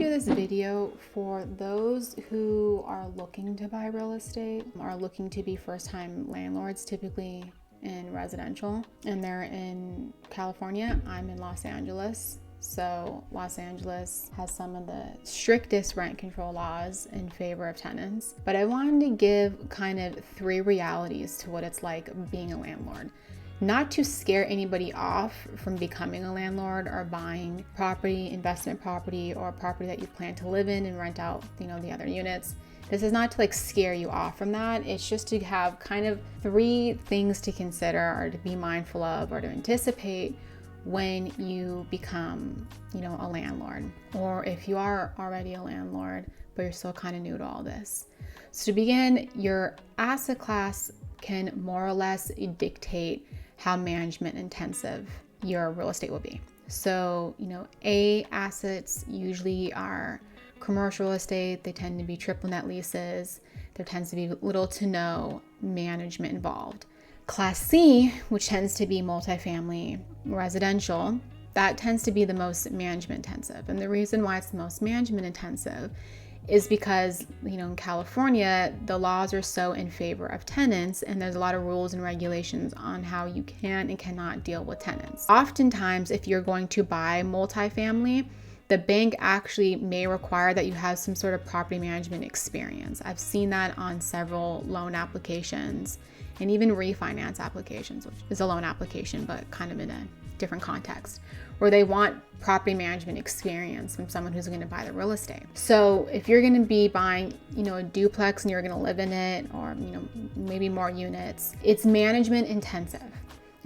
do this video for those who are looking to buy real estate, are looking to be first-time landlords, typically in residential, and they're in California. I'm in Los Angeles. So Los Angeles has some of the strictest rent control laws in favor of tenants. But I wanted to give kind of 3 realities to what it's like being a landlord. Not to scare anybody off from becoming a landlord or buying property, investment property, or property that you plan to live in and rent out, the other units. This is not to scare you off from that. It's just to have kind of 3 things to consider or to be mindful of or to anticipate when you become, a landlord, or if you are already a landlord, but you're still kind of new to all this. So to begin, your asset class can more or less dictate how management intensive your real estate will be. So, A assets usually are commercial real estate. They tend to be triple net leases. There tends to be little to no management involved. Class C, which tends to be multifamily residential, that tends to be the most management intensive. And the reason why it's the most management intensive is because, in California, the laws are so in favor of tenants, and there's a lot of rules and regulations on how you can and cannot deal with tenants. Oftentimes, if you're going to buy multifamily, the bank actually may require that you have some sort of property management experience. I've seen that on several loan applications and even refinance applications, which is a loan application, but kind of in a different context, where they want property management experience from someone who's going to buy the real estate. So if you're going to be buying, a duplex and you're going to live in it, or, maybe more units, it's management intensive.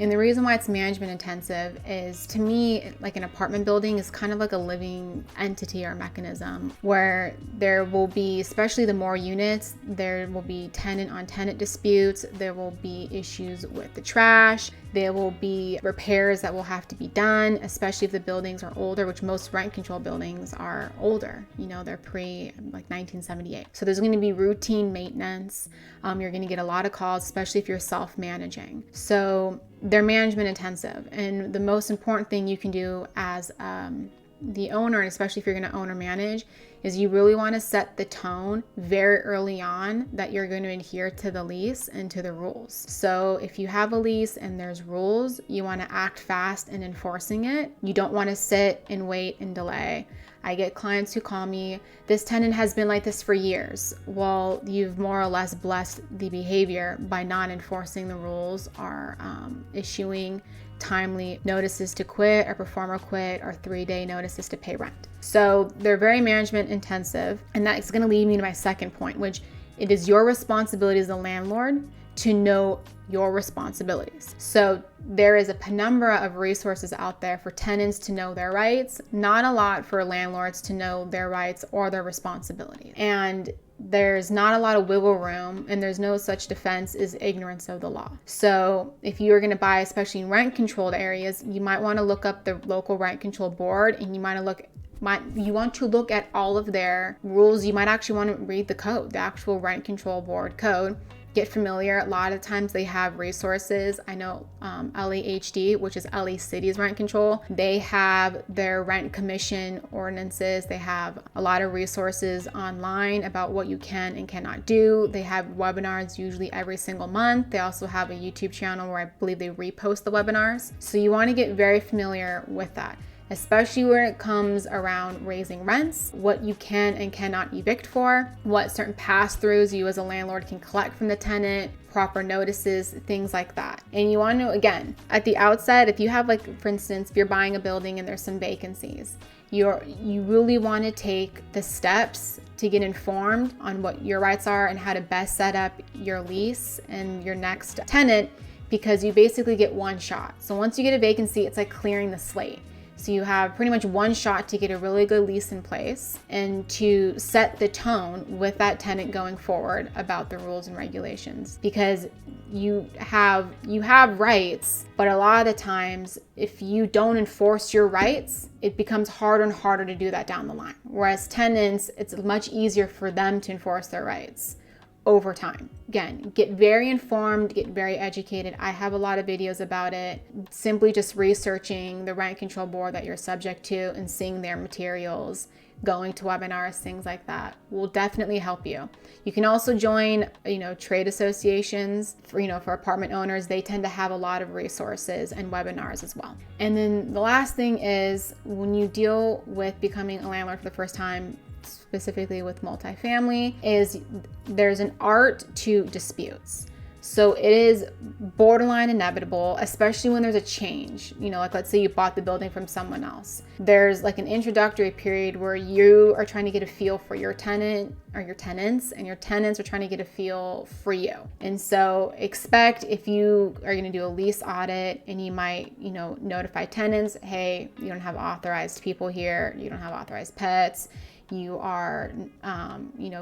And the reason why it's management intensive is, to me, like an apartment building is kind of like a living entity or mechanism, where there will be, especially the more units, there will be tenant on tenant disputes. There will be issues with the trash. There will be repairs that will have to be done, especially if the buildings are older, which most rent control buildings are older. They're pre 1978. So there's going to be routine maintenance. You're going to get a lot of calls, especially if you're self-managing. So they're management intensive. And the most important thing you can do as the owner, and especially if you're going to own or manage, is you really want to set the tone very early on that you're going to adhere to the lease and to the rules. So if you have a lease and there's rules, you want to act fast in enforcing it. You don't want to sit and wait and delay. I get clients who call me, this tenant has been like this for years. Well, you've more or less blessed the behavior by not enforcing the rules or issuing timely notices to quit or perform or quit, or 3-day notices to pay rent. So they're very management intensive. And that's going to lead me to my second point, which it is your responsibility as a landlord to know your responsibilities. So there is a penumbra of resources out there for tenants to know their rights, not a lot for landlords to know their rights or their responsibilities. And there's not a lot of wiggle room, and there's no such defense as ignorance of the law. So if you're going to buy, especially in rent controlled areas, you might want to look up the local rent control board, and you want to look at all of their rules. You might actually want to read the code, the actual rent control board code. Get familiar. A lot of times they have resources. I know LAHD, which is LA City's rent control, they have their rent commission ordinances. They have a lot of resources online about what you can and cannot do. They have webinars usually every single month. They also have a YouTube channel where I believe they repost the webinars. So you want to get very familiar with that, especially when it comes around raising rents, what you can and cannot evict for, what certain pass-throughs you as a landlord can collect from the tenant, proper notices, things like that. And you want to know, again, at the outset, if you have, for instance, if you're buying a building and there's some vacancies, you really want to take the steps to get informed on what your rights are and how to best set up your lease and your next tenant, because you basically get one shot. So once you get a vacancy, it's like clearing the slate. So you have pretty much one shot to get a really good lease in place and to set the tone with that tenant going forward about the rules and regulations, because you have rights, but a lot of the times if you don't enforce your rights, it becomes harder and harder to do that down the line. Whereas tenants, it's much easier for them to enforce their rights over time. Again, get very informed, get very educated. I have a lot of videos about it. Simply just researching the rent control board that you're subject to and seeing their materials going to webinars, things like that will definitely help you. You can also join, trade associations for apartment owners. They tend to have a lot of resources and webinars as well. And then the last thing is, when you deal with becoming a landlord for the first time, specifically with multifamily, is there's an art to disputes. So it is borderline inevitable, especially when there's a change. Like let's say you bought the building from someone else. There's like an introductory period where you are trying to get a feel for your tenant or your tenants, and your tenants are trying to get a feel for you. And so expect, if you are going to do a lease audit, and you might, notify tenants, hey, you don't have authorized people here, you don't have authorized pets, you are,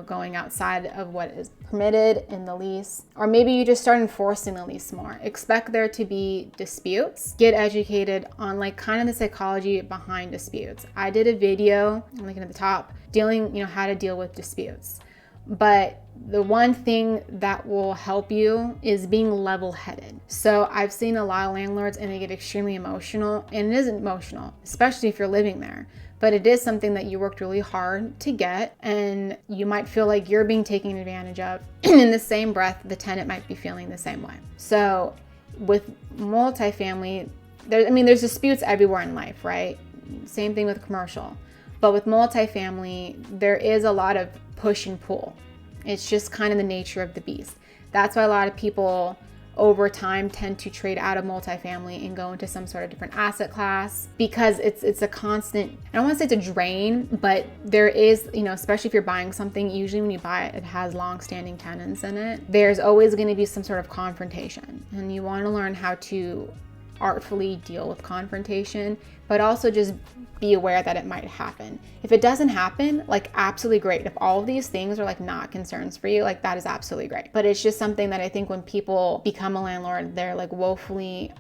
going outside of what is permitted in the lease, or maybe you just start enforcing the lease more. Expect there to be disputes. Get educated on like kind of the psychology behind disputes. I did a video, I'm looking at the top, dealing, how to deal with disputes. But the one thing that will help you is being level-headed. So I've seen a lot of landlords and they get extremely emotional, and it is emotional, especially if you're living there. But it is something that you worked really hard to get, and you might feel like you're being taken advantage of. And in the same breath, the tenant might be feeling the same way. So with multifamily, there's disputes everywhere in life, right? Same thing with commercial. But with multifamily, there is a lot of push and pull. It's just kind of the nature of the beast. That's why a lot of people over time tend to trade out of multifamily and go into some sort of different asset class, because it's a constant, I don't want to say it's a drain, but there is, especially if you're buying something, usually when you buy it, it has long-standing tenants in it. There's always going to be some sort of confrontation, and you want to learn how to artfully deal with confrontation, but also just be aware that it might happen. If it doesn't happen, like absolutely great. If all of these things are like not concerns for you, like that is absolutely great. But it's just something that I think when people become a landlord, they're like woefully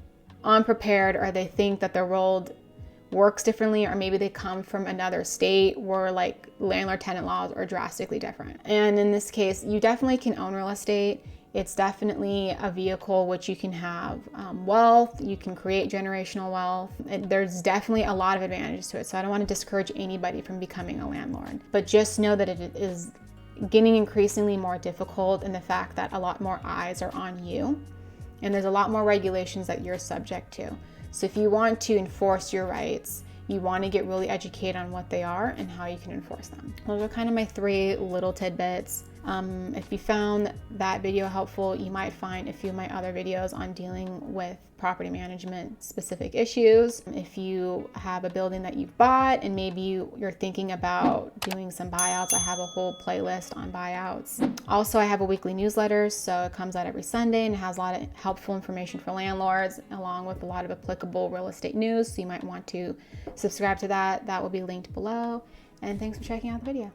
unprepared, or they think that their world works differently, or maybe they come from another state where like landlord-tenant laws are drastically different. And in this case, you definitely can own real estate. It's definitely a vehicle which you can have wealth, you can create generational wealth. There's definitely a lot of advantages to it. So I don't want to discourage anybody from becoming a landlord, but just know that it is getting increasingly more difficult, in the fact that a lot more eyes are on you, and there's a lot more regulations that you're subject to. So if you want to enforce your rights, you want to get really educated on what they are and how you can enforce them. Those are kind of my 3 little tidbits. If you found that video helpful, you might find a few of my other videos on dealing with property management specific issues. If you have a building that you've bought and maybe you're thinking about doing some buyouts, I have a whole playlist on buyouts. Also, I have a weekly newsletter, so it comes out every Sunday and it has a lot of helpful information for landlords, along with a lot of applicable real estate news. So you might want to subscribe to that. That will be linked below. And thanks for checking out the video.